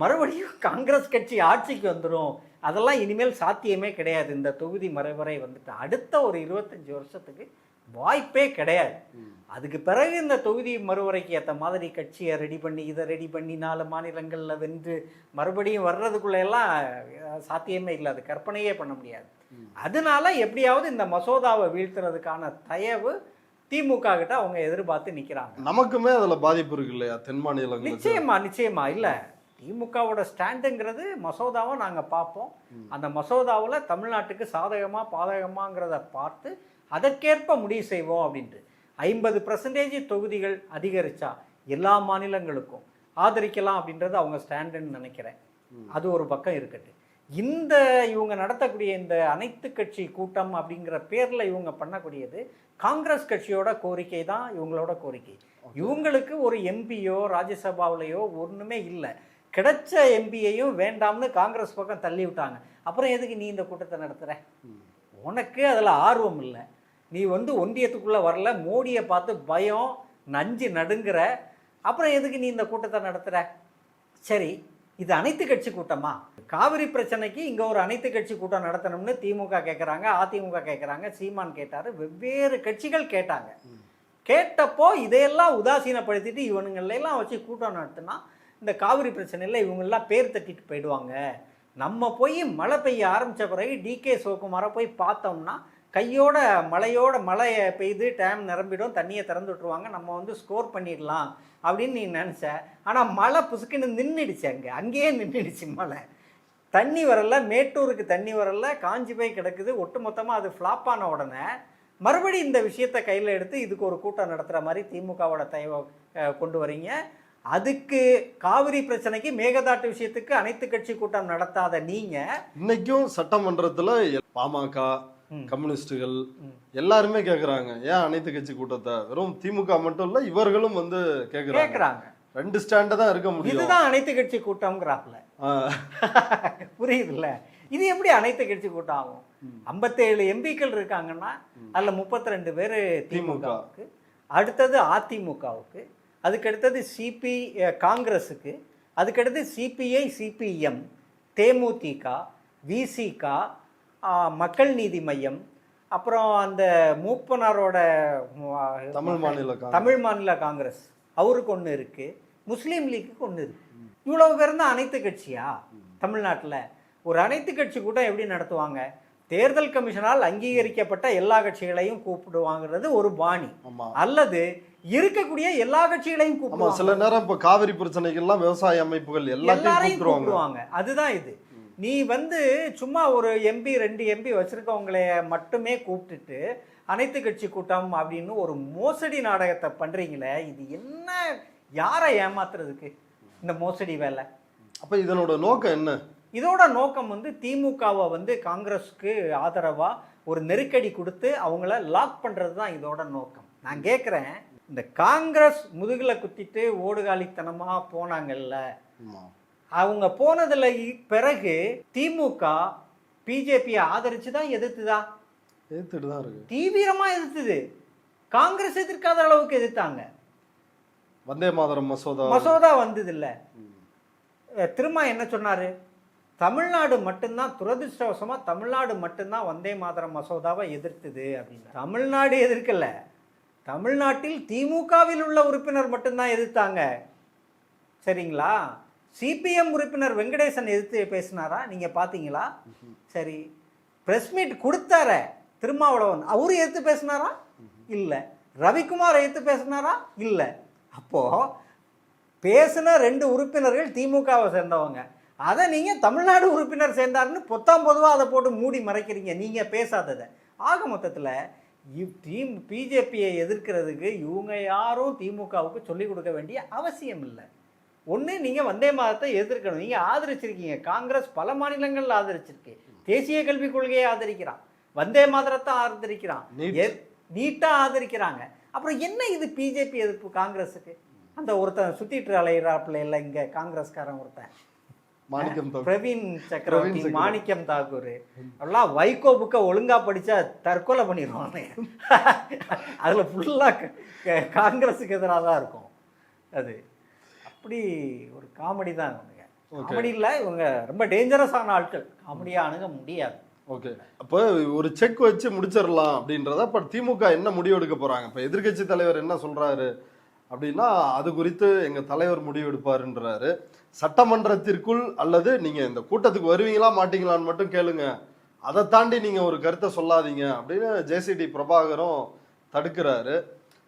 மறுபடியும் காங்கிரஸ் கட்சி ஆட்சிக்கு வந்துடும், அதெல்லாம் இனிமேல் சாத்தியமே கிடையாது. இந்த தொகுதி மறுவரை வந்துட்டு அடுத்த ஒரு 25 வருஷத்துக்கு வாய்ப்பே கிடையாது. அதுக்கு பிறகு இந்த தொகுதி மறுவரைக்கு ஏற்ற மாதிரி கட்சியை ரெடி பண்ணி இதை ரெடி பண்ணி 4 மாநிலங்களில் வென்று மறுபடியும் வர்றதுக்குள்ளெல்லாம் சாத்தியமே இல்லை. அது கற்பனையே பண்ண முடியாது. அதனால எப்படியாவது இந்த மசோதாவை வீழ்த்துறதுக்கான தயவு திமுக கிட்ட அவங்க எதிர்பார்த்து நிற்கிறாங்க. நமக்குமே அதில் பாதிப்பு இருக்கு இல்லையா தென் மாநிலங்கள்? நிச்சயமா இல்லை. திமுகவோட ஸ்டாண்டுங்கிறது மசோதாவை நாங்கள் பார்ப்போம். அந்த மசோதாவில் தமிழ்நாட்டுக்கு சாதகமாக பாதகமாங்கிறத பார்த்து அதற்கேற்ப முடிவு செய்வோம் அப்படின்ட்டு. 50% தொகுதிகள் அதிகரித்தா எல்லா மாநிலங்களுக்கும் ஆதரிக்கலாம் அப்படின்றது அவங்க ஸ்டாண்டுன்னு நினைக்கிறேன். அது ஒரு பக்கம் இருக்கட்டு. இந்த இவங்க நடத்தக்கூடிய இந்த அனைத்து கட்சி கூட்டம் அப்படிங்கிற பேரில் இவங்க பண்ணக்கூடியது காங்கிரஸ் கட்சியோட கோரிக்கை தான், இவங்களோட கோரிக்கை. இவங்களுக்கு ஒரு எம்பியோ ராஜ்யசபாவிலையோ ஒன்றுமே இல்லை. கிடைச்ச எம்பியையும் வேண்டாம்னு காங்கிரஸ் பக்கம் தள்ளி விட்டாங்க. அப்புறம் எதுக்கு நீ இந்த கூட்டத்தை நடத்துகிற? உனக்கு அதில் ஆர்வம் இல்லை. நீ வந்து ஒன்றியத்துக்குள்ளே வரல, மோடியை பார்த்து பயம் நஞ்சு நடுங்கிற, அப்புறம் எதுக்கு நீ இந்த கூட்டத்தை நடத்துகிற? சரி, இது அனைத்து கட்சி கூட்டமா? காவிரி பிரச்சனைக்கு இங்கே ஒரு அனைத்து கட்சி கூட்டம் நடத்தணும்னு திமுக கேட்குறாங்க, அதிமுக கேட்குறாங்க, சீமான் கேட்டார், வெவ்வேறு கட்சிகள் கேட்டாங்க. கேட்டப்போ இதையெல்லாம் உதாசீனப்படுத்திட்டு இவனுங்களெல்லாம் வச்சு கூட்டம் நடத்தினா இந்த காவிரி பிரச்சனையில் இவங்கெல்லாம் பேர் தட்டிட்டு போயிடுவாங்க. நம்ம போய் மழை பெய்ய ஆரம்பித்த பிறகு டிகே சிவகுமாரை போய் பார்த்தோம்னா கையோட மழை பெய்து டேம் நிரம்பிடும், தண்ணியை திறந்து விட்டுருவாங்க, நம்ம வந்து ஸ்கோர் பண்ணிடலாம் அப்படின்னு நீ நினச்ச. ஆனால் மழை புசுக்குன்னு நின்றுடுச்சு. அங்கேயே நின்றுடுச்சு மழை. தண்ணி வரல, மேட்டூருக்கு தண்ணி வரல, காஞ்சி போய் கிடக்குது. ஒட்டு மொத்தமாக அது ஃப்ளாப் ஆன உடனே மறுபடியும் இந்த விஷயத்தை கையில் எடுத்து இதுக்கு ஒரு கூட்டம் நடத்துகிற மாதிரி திமுகவோட தயவை கொண்டு வரீங்க. அதுக்கு காவிரி பிரச்சனைக்கு மேகதாட்டு விஷயத்துக்கு அனைத்து கட்சி கூட்டம் நடத்தாத நீங்க இன்னைக்கும் சட்டமன்றத்துல பாமக கம்யூனிஸ்டுகள் எல்லாருமே கேக்குறாங்க, ஏன் அனைத்து கட்சி கூட்டத்தை? வெறும் திமுக மட்டும் இல்ல, இவர்களும் வந்து கேக்குறாங்க. 2 ஸ்டாண்ட் தான் இருக்க முடியும். இதுதான் அனைத்து கட்சி கூட்டம்ங்கிறாப்ல. புரியுதுல்ல? இது எப்படி அனைத்து கட்சி கூட்டம் ஆகும்? 57 எம்பிக்கள் இருக்காங்கன்னா அதுல 32 பேர் திமுகவுக்கு, அடுத்தது அதிமுகவுக்கு, அதுக்கடுத்தது காங்கிரஸுக்கு, அதுக்கடுத்து சிபிஐ சிபிஎம், தேமுதிக, விசிக, மக்கள் நீதி மையம், அப்புறம் அந்த மூப்பனாரோட தமிழ் மாநில காங்கிரஸ் அவருக்கு ஒன்று இருக்கு, முஸ்லீம் லீக்கு ஒன்று இருக்கு. இவ்வளவு பேர் தான் அனைத்து கட்சியா தமிழ்நாட்டில்? ஒரு அனைத்து கட்சி கூட்டம் எப்படி நடத்துவாங்க? தேர்தல் கமிஷனால் அங்கீகரிக்கப்பட்ட எல்லா கட்சிகளையும் கூப்பிடுவாங்கிறது ஒரு பாணி. அல்லது இருக்கக்கூடிய எல்லா கட்சிகளையும் ஆமா, கூப்பிடுவாங்க. சில நேரம் இப்ப காவிரி பிரச்சனைகள்லாம் விவசாய அமைப்புகள் எல்லாத்தையும் எல்லாரையும் கூப்பிடுவாங்க. கூப்பிடுவாங்க. அதுதான் இது. நீ வந்து சும்மா ஒரு எம்பி 2 எம்பி வச்சிருக்கவங்கள மட்டுமே கூப்பிட்டுட்டு அனைத்து கட்சி கூட்டம் அப்படின்னு ஒரு மோசடி நாடகத்தை பண்றீங்களே, இது என்ன, யாரை ஏமாத்துறதுக்கு இந்த மோசடி வேலை? அப்ப இதனோட நோக்கம் என்ன? இதோட நோக்கம் வந்து திமுகவை வந்து காங்கிரஸ்க்கு ஆதரவா ஒரு நெருக்கடி கொடுத்து அவங்கள லாக் பண்றது தான் இதோட நோக்கம். நான் கேட்குறேன், இந்த காங்கிரஸ் முதுகுல குத்திட்டு ஓடுகாலித்தனமா போனாங்கல்ல, அவங்க போனதுல பிறகு திமுக பிஜேபியை ஆதரிச்சு தான் எதிர்த்துதா? எதிர்த்துட்டு தான் இருக்கு. தீவிரமா எதிர்த்துது. காங்கிரஸ் எதிர்க்காத அளவுக்கு எதிர்த்தாங்க. வந்தே மாதரம் மசோதா வந்தது இல்ல. திரும்ப என்ன சொன்னாரு? தமிழ்நாடு மட்டும்தான், துரதிருஷ்டவசமா தமிழ்நாடு மட்டும்தான் வந்தே மாதரம் மசோதாவை எதிர்த்தது அப்படின்னு. தமிழ்நாடு எதிர்க்கல, தமிழ்நாட்டில் திமுகவில் உள்ள உறுப்பினர் மட்டும்தான் எதிர்த்தாங்க. சரிங்களா? சிபிஎம் உறுப்பினர் வெங்கடேசன் எதிர்த்து பேசினாரா? நீங்க பாத்தீங்களா? சரி, பிரஸ் மீட் கொடுத்தார திருமாவளவன், அவரு எதிர்த்து பேசினாரா? இல்ல. ரவிக்குமார் எதிர்த்து பேசினாரா? இல்ல. அப்போ பேசின 2 உறுப்பினர்கள் திமுகவை சேர்ந்தவங்க. அதை நீங்க தமிழ்நாடு உறுப்பினர் சேர்ந்தாருன்னு பொதுவாக அதை போட்டு மூடி மறைக்கிறீங்க, நீங்க பேசாததை. ஆக மொத்தத்தில் பிஜேபியை எதிர்க்கிறதுக்கு இவங்க யாரும் திமுகவுக்கு சொல்லிக் கொடுக்க வேண்டிய அவசியம் இல்லை. ஒன்று, நீங்கள் வந்தே மாதத்தை எதிர்க்கணும். நீங்கள் ஆதரிச்சிருக்கீங்க, காங்கிரஸ் பல மாநிலங்களில் ஆதரிச்சிருக்கு, தேசிய கல்விக் கொள்கையை ஆதரிக்கிறான், வந்தே மாதரத்தை ஆதரிக்கிறான், நீட்டாக ஆதரிக்கிறாங்க. அப்புறம் என்ன இது பிஜேபி எதிர்ப்பு காங்கிரஸுக்கு? அந்த ஒருத்தன் சுத்திட்டு அலையிறாப்புல இல்லை இங்கே காங்கிரஸ்காரன் ஒருத்தன் பிரவீன் சக்கரவர்த்தி, மாணிக்கம் தாக்கூர், எல்லாம் வைகோ புக்கை ஒழுங்கா படிச்சா தற்கொலை பண்ணிடுவாங்க. அதுல ஃபுல்லா காங்கிரஸுக்கு எதிராக தான் இருக்கும். அது அப்படி ஒரு காமெடி தான். காமெடி இல்லை, இவங்க ரொம்ப டேஞ்சரஸான ஆட்கள், காமெடியா அணுக முடியாது. ஓகே, அப்போ ஒரு செக் வச்சு முடிச்சிடலாம் அப்படின்றத இப்போ திமுக என்ன முடிவு எடுக்க போறாங்க? இப்போ எதிர்கட்சி தலைவர் என்ன சொல்றாரு அப்படின்னா, அது குறித்து எங்க தலைவர் முடிவு எடுப்பாருன்றாரு. சட்டமன்றத்திற்குள் அல்லது நீங்க இந்த கூட்டத்துக்கு வருவீங்களா மாட்டீங்களான்னு மட்டும் கேளுங்க, அதை தாண்டி நீங்க ஒரு கருத்தை சொல்லாதீங்க அப்படின்னு ஜேசிடி பிரபாகரும் தடுக்கிறாரு.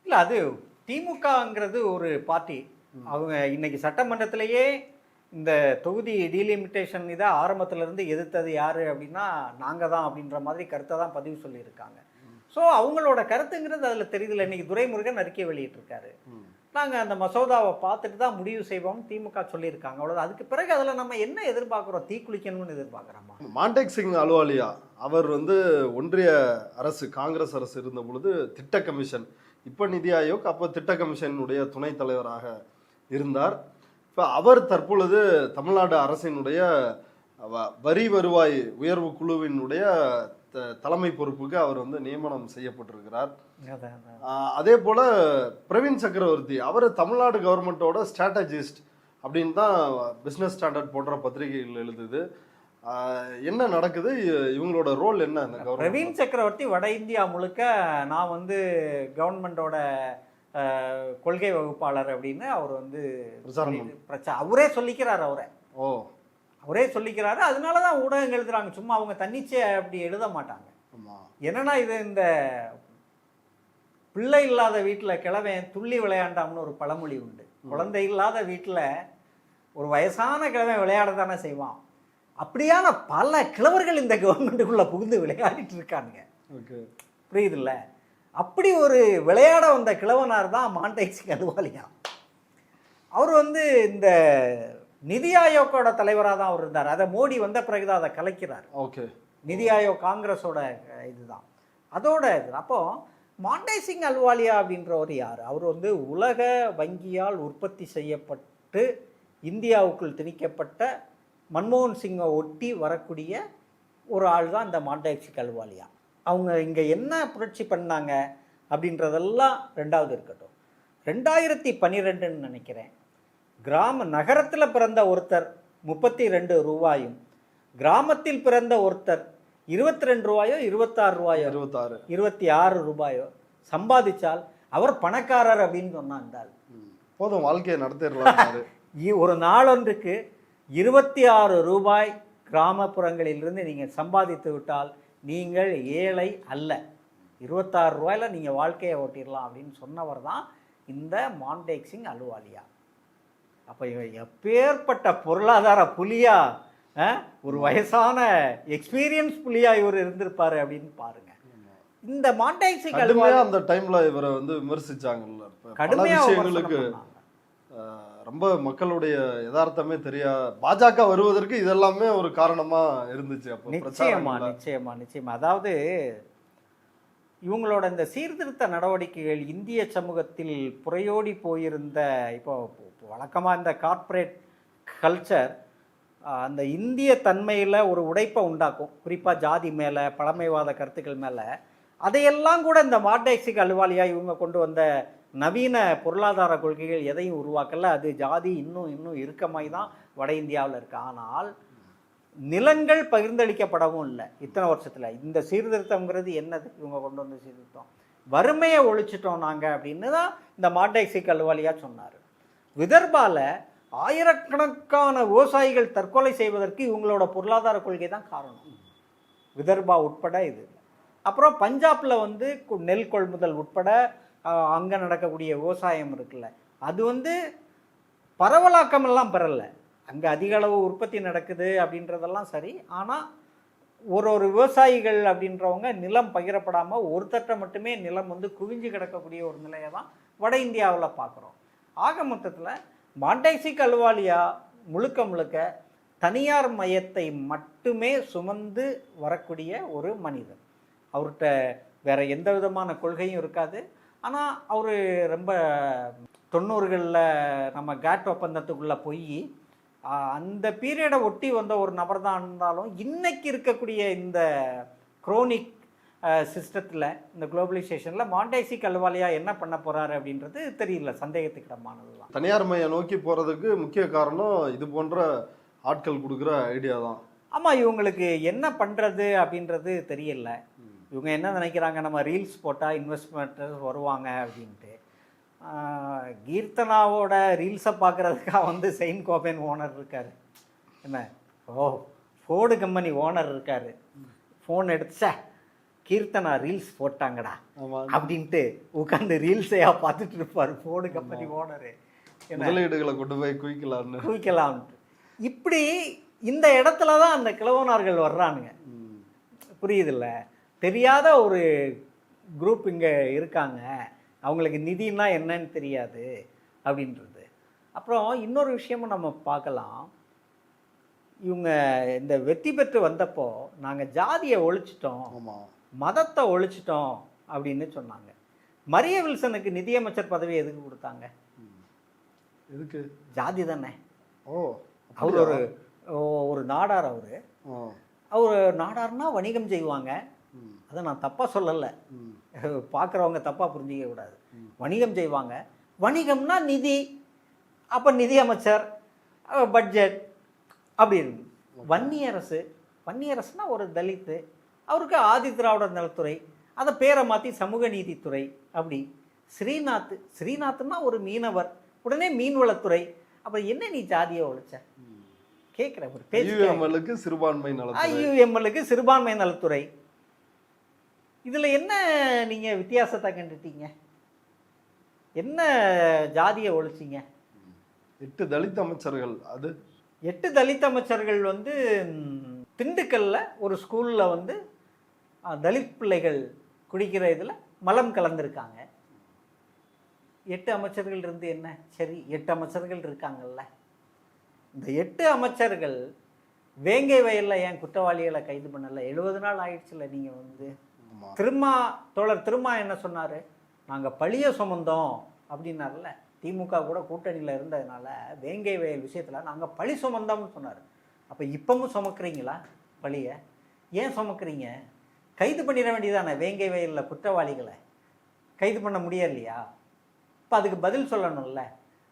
இல்லை, அது திமுகங்கிறது ஒரு பார்ட்டி. அவங்க இன்னைக்கு சட்டமன்றத்திலேயே இந்த தொகுதி டீலிமிட்டேஷன் இதை ஆரம்பத்திலேருந்து எதிர்த்தது யார் அப்படின்னா நாங்கள் தான் அப்படின்ற மாதிரி கருத்தை தான் பதிவு சொல்லியிருக்காங்க. ஸோ அவங்களோட கருத்துங்கிறது அதில் தெரியுதில்லை. இன்னைக்கு துரைமுருகன் அறிக்கை வெளியிட்டிருக்காரு, நாங்கள் அந்த மசோதாவை பார்த்துட்டு தான் முடிவு செய்வோம் திமுக சொல்லியிருக்காங்க, அவ்வளோதான். அதுக்கு பிறகு அதில் நம்ம என்ன எதிர்பார்க்குறோம்? தீக்குளிக்கணும்னு எதிர்பார்க்குறோமா? மாண்டேக் சிங் அலுவாலியா அவர் வந்து ஒன்றிய அரசு காங்கிரஸ் அரசு இருந்த பொழுது திட்ட கமிஷன், இப்போ நிதி ஆயோக், அப்போ திட்ட கமிஷனுடைய துணைத் தலைவராக இருந்தார். இப்போ அவர் தற்பொழுது தமிழ்நாடு அரசினுடைய வரி வருவாய் உயர்வு குழுவினுடைய தலைமை பொறுப்புக்கு அவர் வந்து நியமனம் செய்யப்பட்டிருக்கிறார். அதே போல பிரவீன் சக்கரவர்த்தி அவர் தமிழ்நாடு கவர்மெண்டோட ஸ்ட்ராட்டஜிஸ்ட் அப்படின்னு தான் பிஸ்னஸ் ஸ்டாண்டர்ட் போன்ற பத்திரிகைகள் எழுதுது. என்ன நடக்குது? இவங்களோட ரோல் என்ன? பிரவீன் சக்கரவர்த்தி வட இந்தியா முழுக்க நான் வந்து கவர்மெண்டோட கொள்கை வகுப்பாளர் அப்படின்னு அவர் வந்து அவரே சொல்லிக்கிறார். அவரே சொல்லிக்கிறாரு. அதனால தான் ஊடகங்கள் எழுதுறாங்க, சும்மா அவங்க தன்னிச்சை அப்படி எழுத மாட்டாங்க. என்னன்னா, இது இந்த பிள்ளை இல்லாத வீட்டில் கிழவன் துள்ளி விளையாண்டாம்னு ஒரு பழமொழி உண்டு. குழந்தை இல்லாத வீட்டில் ஒரு வயசான கிழவன் விளையாட தானே செய்வான். அப்படியான பல கிழவர்கள் இந்த கவர்மெண்ட்டுக்குள்ள புகுந்து விளையாடிட்டு இருக்கானுங்க. புரியுதுல்ல? அப்படி ஒரு விளையாட வந்த கிழவனார் தான் மாண்டேக் சிங் அலுவாலியா. அவர் வந்து இந்த நிதி ஆயோக்கோட தலைவராக தான் அவர் இருந்தார். அதை மோடி வந்த பிறகுதான் அதை கலைக்கிறார். நிதி ஆயோக் காங்கிரஸோட இதுதான், அதோட இது. அப்போ மாண்டேக் சிங் அலுவாலியா அப்படின்றவர் யார்? அவர் வந்து உலக வங்கியால் உற்பத்தி செய்யப்பட்டு இந்தியாவுக்குள் திணிக்கப்பட்ட மன்மோகன் சிங்கை ஒட்டி வரக்கூடிய ஒரு ஆள் தான் இந்த மாண்டேக் சிங் அலுவாலியா. அவங்க இங்கே என்ன புரட்சி பண்ணாங்க அப்படின்றதெல்லாம் ரெண்டாவது இருக்கட்டும். 2012 நினைக்கிறேன், நகரத்தில் பிறந்த ஒருத்தர் 32 ரூபாயும், கிராமத்தில் பிறந்த ஒருத்தர் 22 ரூபாயோ 26 ரூபாயோ 26 ரூபாயோ சம்பாதிச்சால் அவர் பணக்காரர் அப்படின்னு சொன்னாங்க. போதும், வாழ்க்கையை நடத்திடலாம். ஒரு நாளொன்றுக்கு 26 ரூபாய் கிராமப்புறங்களிலிருந்து நீங்கள் சம்பாதித்து விட்டால் நீங்கள் ஏழை அல்ல. 26 ரூபாயில் நீங்கள் வாழ்க்கையை ஓட்டிடலாம் அப்படின்னு சொன்னவர் தான் இந்த மான்டேக் சிங் அலுவாலியா. அப்போ எப்பேற்பட்ட பொருளாதார புலியா, ஒரு வயசான எக்ஸ்பீரியன்ஸ் புலியா இவர் இருந்திருப்பாரு அப்படின்னு பாருங்க. இந்த மான்டேக் சிங் அலுவாலியா அந்த டைம்ல இவரை வந்து விமர்சிச்சாங்கல்ல, பல கடுமையா விஷயங்களுக்கு ரொம்ப மக்களுடைய யதார்த்தமே தெரியா. பாஜக வருவதற்கு இதெல்லாமே ஒரு காரணமா இருந்துச்சு. அப்போ நிச்சயமா. அதாவது இவங்களோட இந்த சீர்திருத்த நடவடிக்கைகள் இந்திய சமூகத்தில் புறையோடி போயிருந்த, இப்போ வழக்கமாக இந்த கார்ப்பரேட் கல்ச்சர் அந்த இந்திய தன்மையில் ஒரு உடைப்பை உண்டாக்கும், குறிப்பாக ஜாதி மேலே, பழமைவாத கருத்துக்கள் மேலே. அதையெல்லாம் கூட இந்த மான்டேக் சிங் அலுவாலியா இவங்க கொண்டு வந்த நவீன பொருளாதார கொள்கைகள் எதையும் உருவாக்கல. அது ஜாதி இன்னும் இருக்கமாய் தான் வட இந்தியாவில் இருக்கு. ஆனால் நிலங்கள் பகிர்ந்தளிக்கப்படவும் இல்லை இத்தனை வருஷத்தில். இந்த சீர்திருத்தம்ங்கிறது என்னது? இவங்க கொண்டு வந்த சீர்திருத்தம் வறுமையை ஒழிச்சிட்டோம் நாங்கள் அப்படின்னு தான் இந்த மான்டேக் சிங் அலுவாலியா சொன்னார். விதர்பால ஆயிரக்கணக்கான விவசாயிகள் தற்கொலை செய்வதற்கு இவங்களோட பொருளாதார கொள்கை தான் காரணம், விதர்பா உட்பட. இது அப்புறம் பஞ்சாபில் வந்து நெல் கொள்முதல் உட்பட அங்கே நடக்கக்கூடிய விவசாயம் இருக்குல்ல, அது வந்து பரவலாக்கமெல்லாம் பெறலை. அங்கே அதிக அளவு உற்பத்தி நடக்குது அப்படின்றதெல்லாம் சரி. ஆனால் ஒரு விவசாயிகள் அப்படின்றவங்க நிலம் பகிரப்படாமல் ஒருத்தட்ட மட்டுமே நிலம் வந்து குவிஞ்சு கிடக்கக்கூடிய ஒரு நிலையை தான் வட இந்தியாவில் பார்க்குறோம். ஆக மொத்தத்தில் மான்டேக் சிங் அலுவாலியா முழுக்க தனியார் மையத்தை மட்டுமே சுமந்து வரக்கூடிய ஒரு மனிதன். அவர்கிட்ட வேற எந்த விதமான கொள்கையும் இருக்காது. ஆனால் அவர் ரொம்ப 90களில் நம்ம கேட் ஒப்பந்தத்துக்குள்ளே போய் அந்த பீரியடை ஒட்டி வந்த ஒரு நபர் தான் இருந்தாலும், இன்னைக்கு இருக்கக்கூடிய இந்த குரோனிக் சிஸ்டத்தில், இந்த குளோபலைசேஷனில் மான்டேக் சிங் அலுவாலியா என்ன பண்ண போகிறாரு அப்படின்றது தெரியல, சந்தேகத்துக்கிடமானது தான். தனியார் மையம் நோக்கி போகிறதுக்கு முக்கிய காரணம் இது போன்ற ஆட்கள் கொடுக்குற ஐடியா தான். ஆமாம், இவங்களுக்கு என்ன பண்ணுறது அப்படின்றது தெரியல. இவங்க என்ன நினைக்கிறாங்க, நம்ம ரீல்ஸ் போட்டால் இன்வெஸ்ட்மெண்ட்டர்ஸ் வருவாங்க அப்படின்ட்டு. கீர்த்தனாவோட ரீல்ஸை பார்க்குறதுக்காக வந்து செயின் கோபேன் ஓனர் இருக்கார், என்ன ஃபோர்டு கம்பெனி ஓனர் இருக்கார். ஃபோன் எடுத்துச்சா கீர்த்தனா ரீல்ஸ் போட்டாங்கடா அப்படின்ட்டு உட்காந்து ரீல்ஸையா பார்த்துட்டு இருப்பார் ஃபோர்டு கம்பெனி ஓனரு. முதலீடுகளை கொண்டு போய் குவிக்கலாம்ட்டு. இப்படி இந்த இடத்துல தான் அந்த கிழவனார்கள் வர்றானுங்க, புரியுதில்ல? தெரியாத ஒரு குரூப் இங்கே இருக்காங்க, அவங்களுக்கு நிதினா என்னன்னு தெரியாது அப்படின்றது. அப்புறம் இன்னொரு விஷயமும் நம்ம பார்க்கலாம். இவங்க இந்த வெற்றி பெற்று வந்தப்போ நாங்கள் ஜாதியை ஒழிச்சிட்டோம், மதத்தை ஒழிச்சிட்டோம் அப்படின்னு சொன்னாங்க. மரிய வில்சனுக்கு நிதியமைச்சர் பதவி எதுக்கு கொடுத்தாங்க? எதுக்கு? ஜாதி தானே. அவர் ஒரு நாடார். அவர் நாடார்னா வணிகம் செய்வாங்க. அதை நான் தப்பாக சொல்லலை, பார்க்குறவங்க தப்பாக புரிஞ்சிக்க கூடாது. வணிகம் செய்வாங்க, வணிகம்னா நிதி, அப்போ நிதி அமைச்சர், பட்ஜெட் அப்படி இருக்கு. வன்னியரசுனா ஒரு தலித்து, அவருக்கு ஆதி திராவிடர் நலத்துறை, அதை பேரை மாற்றி சமூக நீதித்துறை. அப்படி ஸ்ரீநாத்னா ஒரு மீனவர், உடனே மீன்வளத்துறை. அப்போ என்ன நீ ஜாதியை ஒழிச்ச கேட்குற ஒரு பேச்சு. சிறுபான்மை நலத்துறை. இதில் என்ன நீங்கள் வித்தியாசத்தை கண்டுட்டீங்க? என்ன ஜாதியை ஒழிச்சிங்க? 8 தலித் அமைச்சர்கள். அது 8 தலித் அமைச்சர்கள் வந்து திண்டுக்கல்ல ஒரு ஸ்கூலில் வந்து தலித் பிள்ளைகள் குடிக்கிற இதில் மலம் கலந்துருக்காங்க. 8 அமைச்சர்கள் இருந்து என்ன? சரி, 8 அமைச்சர்கள் இருக்காங்கல்ல, இந்த 8 அமைச்சர்கள் வேங்கை வயலில் ஏன் குற்றவாளிகளை கைது பண்ணலை? 70 நாள் ஆயிடுச்சுல. நீங்கள் வந்து தோழர் திருமா என்ன சொன்னார்? நாங்கள் பழிய சுமந்தோம் அப்படின்னார்ல. திமுக கூட கூட்டணியில் இருந்ததுனால வேங்கை வயல் விஷயத்தில் நாங்கள் பழி சுமந்தோம்னு சொன்னார். அப்போ இப்பவும் சுமக்கிறீங்களா பழிய? ஏன் சுமக்கிறீங்க? கைது பண்ணிட வேண்டியதானே வேங்கை வயலில் குற்றவாளிகளை கைது பண்ண முடியலையா? இப்போ அதுக்கு பதில் சொல்லணும்ல.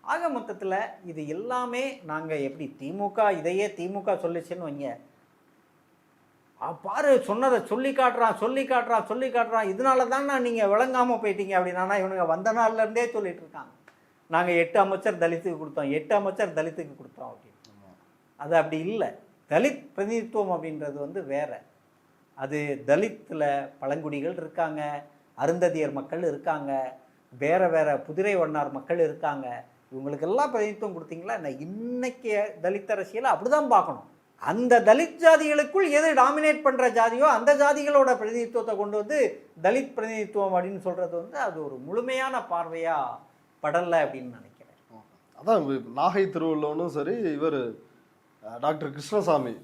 ஆக மொத்தத்தில் இது எல்லாமே நாங்கள் எப்படி இதையே திமுக சொல்லிச்சுன்னு வைங்க, பாரு சொன்னதை சொல்லி காட்டுறான், இதனால தான் நீங்கள் விளங்காமல் போயிட்டீங்க அப்படின்னா இவனுங்க வந்த நாள்லேருந்தே சொல்லிட்டு இருக்காங்க, நாங்கள் 8 அமைச்சர் தலித்துக்கு கொடுத்தோம், 8 அமைச்சர் தலித்துக்கு கொடுத்தோம் அப்படின்னு. அது அப்படி இல்லை. தலித் பிரதிநிதித்துவம் அப்படின்றது வந்து வேற. அது தலித்தில் பழங்குடிகள் இருக்காங்க, அருந்ததியர் மக்கள் இருக்காங்க, வேற வேற புதிரை வண்ணார் மக்கள் இருக்காங்க, இவங்களுக்கெல்லாம் பிரதிநிதித்துவம் கொடுத்தீங்களா? நான் இன்னைக்கு தலித் அரசியலை அப்படிதான் பார்க்கணும். அந்த தலித் ஜாதிகளுக்குள் எது டாமினேட் பண்ற ஜாதியோ அந்த ஜாதிகளோட பிரதிநிதித்துவத்தை கொண்டு வந்து தலித் பிரதிநிதித்துவம் அப்படின்னு சொல்றது வந்து அது ஒரு முழுமையான பார்வையா படலை அப்படின்னு நினைக்கிறேன். அதான் நாகை திருவள்ளுவனும் சரி, இவர் டாக்டர் கிருஷ்ணசாமி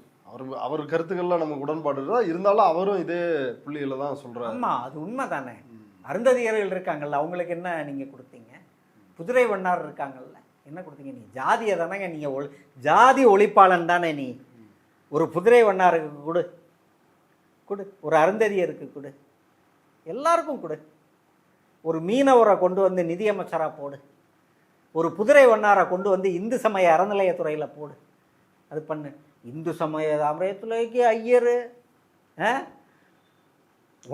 அவர் கருத்துக்கள்லாம் நமக்கு உடன்பாடு தான் இருந்தாலும் அவரும் இதே புள்ளிகளை தான் சொல்றாரு. ஆமா, அது உண்மை தானே. அருந்ததியர்கள் இருக்காங்கல்ல, அவங்களுக்கு என்ன நீங்க கொடுத்தீங்க? புதிரை வண்ணார் இருக்காங்கல்ல, என்ன கொடுத்தீங்க? நீ ஜாதியை தானேங்க, நீங்க ஜாதி ஒழிப்பாளன் தானே நீ. ஒரு புதிரை வண்ணாருக்கு கொடு, ஒரு அருந்ததியருக்கு கொடு, எல்லாருக்கும் கொடு. ஒரு மீனவரை கொண்டு வந்து நிதியமைச்சராக போடு, ஒரு புதிரை வண்ணாரை கொண்டு வந்து இந்து சமய அறநிலையத்துறையில் போடு. அது பண்ணு. இந்து சமய அறநிலையத்துறைக்கு ஐயரு,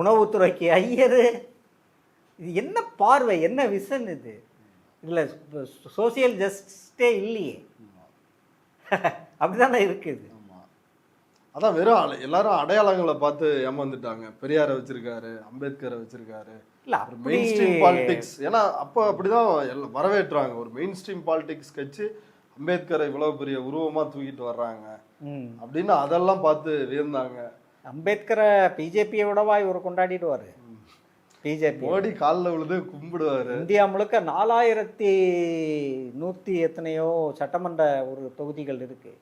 உணவுத்துறைக்கு ஐயரு, இது என்ன பார்வை, என்ன விஷன் இது? இதில் சோசியல் ஜஸ்டிஸே இல்லையே. அப்படிதானே இருக்குது. அதான் வெறும் எல்லாரும் அடையாளங்களை பார்த்து ஏமாந்துட்டாங்க. பெரியாரை வச்சிருக்காரு, அம்பேத்கரை வச்சிருக்காரு, மெயின் ஸ்ட்ரீம் பாலிடிக்ஸ். ஏன்னா அப்போ அப்படிதான் வரவேற்றாங்க. ஒரு மெயின் ஸ்ட்ரீம் பாலிடிக்ஸ் கட்சி அம்பேத்கரை இவ்வளவு பெரிய உருவமா தூக்கிட்டு வர்றாங்க அப்படின்னு அதெல்லாம் பார்த்து வியந்தாங்க. அம்பேத்கரை பிஜேபியை விடவா இவர் கொண்டாடிடுவாரு? பிஜேபி மோடி காலில் விழுது கும்பிடுவாரு. இந்தியா முழுக்க 4100 எத்தனையோ சட்டமன்ற ஒரு தொகுதிகள் இருக்கு.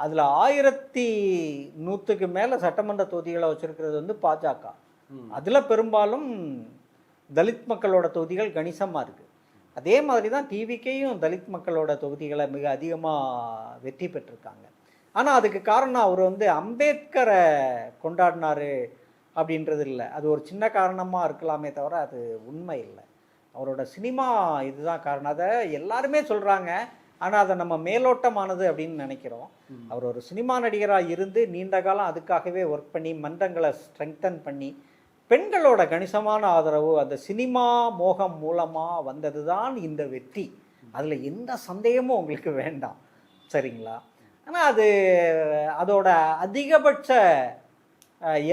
அதுல 1100க்கு மேல சட்டமன்ற தொகுதிகளை வச்சிருக்கிறது வந்து பாஜக. அதுல பெரும்பாலும் தலித் மக்களோட தொகுதிகள் கணிசமா இருக்கு. அதே மாதிரி தான் டிவிக்கையும் தலித் மக்களோட தொகுதிகளை மிக அதிகமாக வெற்றி பெற்றிருக்காங்க. ஆனால் அதுக்கு காரணம் அவர் வந்து அம்பேத்கரை கொண்டாடினாரு அப்படின்றது இல்லை. அது ஒரு சின்ன காரணமாக இருக்கலாமே தவிர அது உண்மை இல்லை. அவரோட சினிமா இதுதான் காரணம். அதை எல்லாருமே சொல்கிறாங்க, ஆனால் அதை நம்ம மேலோட்டமானது அப்படின்னு நினைக்கிறோம். அவர் ஒரு சினிமா நடிகராக இருந்து நீண்ட காலம் அதுக்காகவே ஒர்க் பண்ணி மன்றங்களை ஸ்ட்ரெங்தன் பண்ணி பெண்களோட கணிசமான ஆதரவு அந்த சினிமா மோகம் மூலமாக வந்தது தான் இந்த வெற்றி. அதில் எந்த சந்தேகமும் உங்களுக்கு வேண்டாம், சரிங்களா? ஆனால் அது அதோட அதிகபட்ச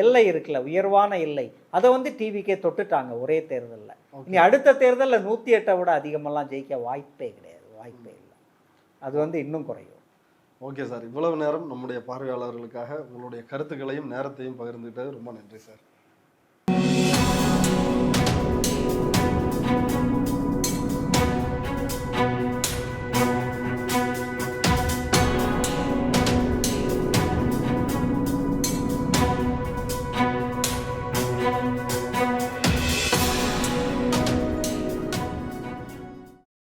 எல்லை இருக்குல்ல, உயர்வான எல்லை, அதை வந்து டிவிக்கே தொட்டுட்டாங்க ஒரே தேர்தலில். இனி அடுத்த தேர்தலில் 108 விட அதிகமெல்லாம் ஜெயிக்க வாய்ப்பே கிடையாது, வாய்ப்பே இல்லை. அது வந்து இன்னும் குறையும். ஓகே சார், இவ்வளவு நேரம் நம்முடைய பார்வையாளர்களுக்காக உங்களுடைய கருத்துக்களையும் நேரத்தையும் பகிர்ந்துக்கிட்டது ரொம்ப நன்றி சார்.